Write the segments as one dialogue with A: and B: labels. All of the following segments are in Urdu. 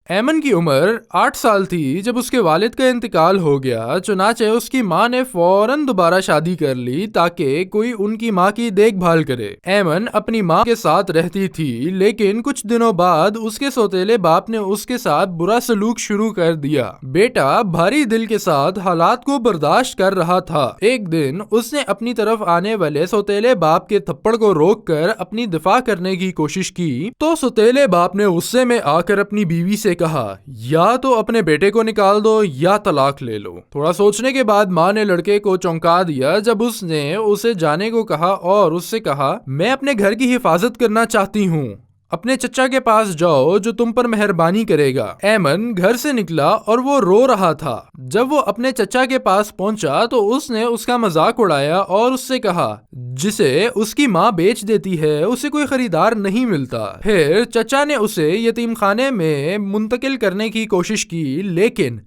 A: ایمن کی عمر 8 سال تھی جب اس کے والد کا انتقال ہو گیا، چنانچہ اس کی ماں نے فوراً دوبارہ شادی کر لی تاکہ کوئی ان کی ماں کی دیکھ بھال کرے۔ ایمن اپنی ماں کے ساتھ رہتی تھی، لیکن کچھ دنوں بعد اس کے سوتیلے باپ نے اس کے ساتھ برا سلوک شروع کر دیا۔ بیٹا بھاری دل کے ساتھ حالات کو برداشت کر رہا تھا۔ ایک دن اس نے اپنی طرف آنے والے سوتیلے باپ کے تھپڑ کو روک کر اپنی دفاع کرنے کی کوشش کی تو سوتیلے باپ نے غصے میں آ کر اپنی بیوی سے کہا، یا تو اپنے بیٹے کو نکال دو یا طلاق لے لو۔ تھوڑا سوچنے کے بعد ماں نے لڑکے کو چونکا دیا جب اس نے اسے جانے کو کہا اور اس سے کہا، میں اپنے گھر کی حفاظت کرنا چاہتی ہوں، اپنے چچا کے پاس جاؤ جو تم پر مہربانی کرے گا۔ ایمن گھر سے نکلا اور وہ رو رہا تھا۔ جب وہ اپنے چچا کے پاس پہنچا تو اس نے اس کا مذاق اڑایا اور اس سے کہا، جسے اس کی ماں بیچ دیتی ہے اسے کوئی خریدار نہیں ملتا۔ پھر چچا نے اسے یتیم خانے میں منتقل کرنے کی کوشش کی، لیکن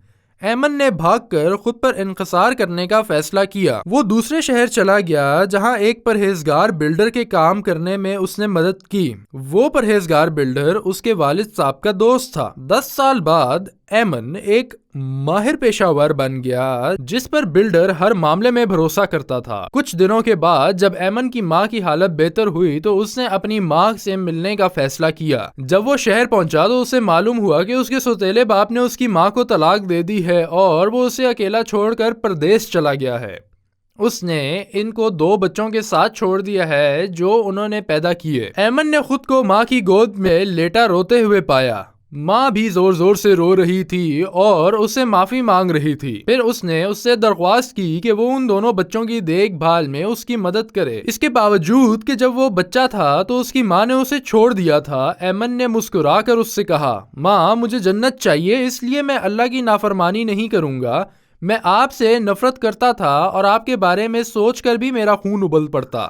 A: ایمن نے بھاگ کر خود پر انحصار کرنے کا فیصلہ کیا۔ وہ دوسرے شہر چلا گیا جہاں ایک پرہیزگار بلڈر کے کام کرنے میں اس نے مدد کی۔ وہ پرہیزگار بلڈر اس کے والد صاحب کا دوست تھا۔ 10 سال بعد ایمن ایک ماہر پیشہ ور بن گیا جس پر بلڈر ہر معاملے میں بھروسہ کرتا تھا۔ کچھ دنوں کے بعد جب ایمن کی ماں کی حالت بہتر ہوئی تو اس نے اپنی ماں سے ملنے کا فیصلہ کیا۔ جب وہ شہر پہنچا تو اسے معلوم ہوا کہ اس کے سوتیلے باپ نے اس کی ماں کو طلاق دے دی ہے اور وہ اسے اکیلا چھوڑ کر پردیس چلا گیا ہے۔ اس نے ان کو 2 بچوں کے ساتھ چھوڑ دیا ہے جو انہوں نے پیدا کیے۔ ایمن نے خود کو ماں کی گود میں لیٹا روتے ہوئے پایا۔ ماں بھی زور زور سے رو رہی تھی اور اسے معافی مانگ رہی تھی۔ پھر اس نے اس سے درخواست کی کہ وہ ان دونوں بچوں کی دیکھ بھال میں اس کی مدد کرے۔ اس کے باوجود کہ جب وہ بچہ تھا تو اس کی ماں نے اسے چھوڑ دیا تھا، ایمن نے مسکرا کر اس سے کہا، ماں مجھے جنت چاہیے، اس لیے میں اللہ کی نافرمانی نہیں کروں گا۔ میں آپ سے نفرت کرتا تھا اور آپ کے بارے میں سوچ کر بھی میرا خون ابل پڑتا،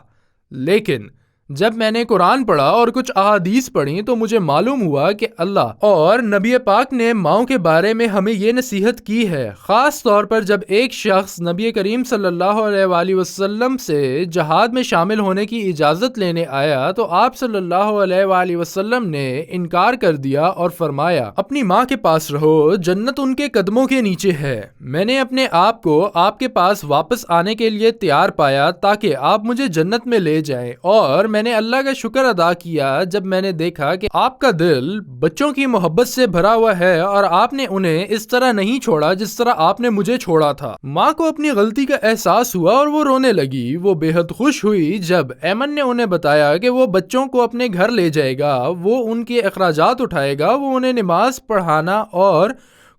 A: لیکن جب میں نے قرآن پڑھا اور کچھ احادیث پڑھی تو مجھے معلوم ہوا کہ اللہ اور نبی پاک نے ماؤں کے بارے میں ہمیں یہ نصیحت کی ہے، خاص طور پر جب ایک شخص نبی کریم صلی اللہ علیہ وآلہ وسلم سے جہاد میں شامل ہونے کی اجازت لینے آیا تو آپ صلی اللہ علیہ وآلہ وسلم نے انکار کر دیا اور فرمایا، اپنی ماں کے پاس رہو، جنت ان کے قدموں کے نیچے ہے۔ میں نے اپنے آپ کو آپ کے پاس واپس آنے کے لیے تیار پایا تاکہ آپ مجھے جنت میں لے جائیں، اور میں نے اللہ کا شکر ادا کیا جب میں نے دیکھا کہ آپ کا دل بچوں کی محبت سے بھرا ہوا ہے اور آپ نے انہیں اس طرح نہیں چھوڑا جس طرح آپ نے مجھے چھوڑا تھا۔ ماں کو اپنی غلطی کا احساس ہوا اور وہ رونے لگی۔ وہ بے حد خوش ہوئی جب ایمن نے انہیں بتایا کہ وہ بچوں کو اپنے گھر لے جائے گا، وہ ان کے اخراجات اٹھائے گا، وہ انہیں نماز پڑھانا اور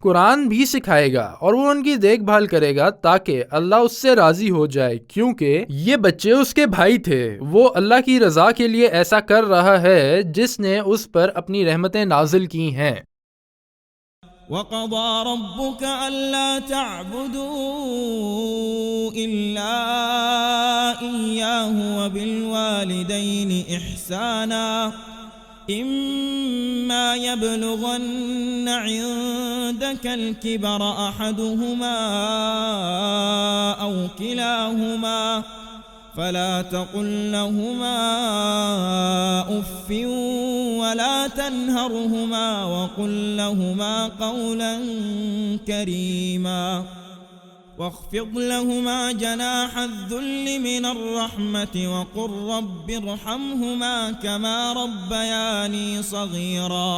A: قرآن بھی سکھائے گا اور وہ ان کی دیکھ بھال کرے گا تاکہ اللہ اس سے راضی ہو جائے، کیونکہ یہ بچے اس کے بھائی تھے۔ وہ اللہ کی رضا کے لیے ایسا کر رہا ہے جس نے اس پر اپنی رحمتیں نازل کی ہیں۔
B: وَقَضَى رَبُّكَ أَلَّا تَعْبُدُوا إِلَّا إِيَّاهُ وَبِالْوَالِدَيْنِ إِحْسَانًا إِمَّا يَبْلُغَنَّ عِندَكَ الْكِبَرَ أَحَدُهُمَا أَوْ كِلَاهُمَا فَلَا تَقُل لَّهُمَا أُفٍّ وَلَا تَنْهَرْهُمَا وَقُل لَّهُمَا قَوْلًا كَرِيمًا واخفض لهما جناح الذل من الرحمة وقل رب ارحمهما كما ربياني صغيرا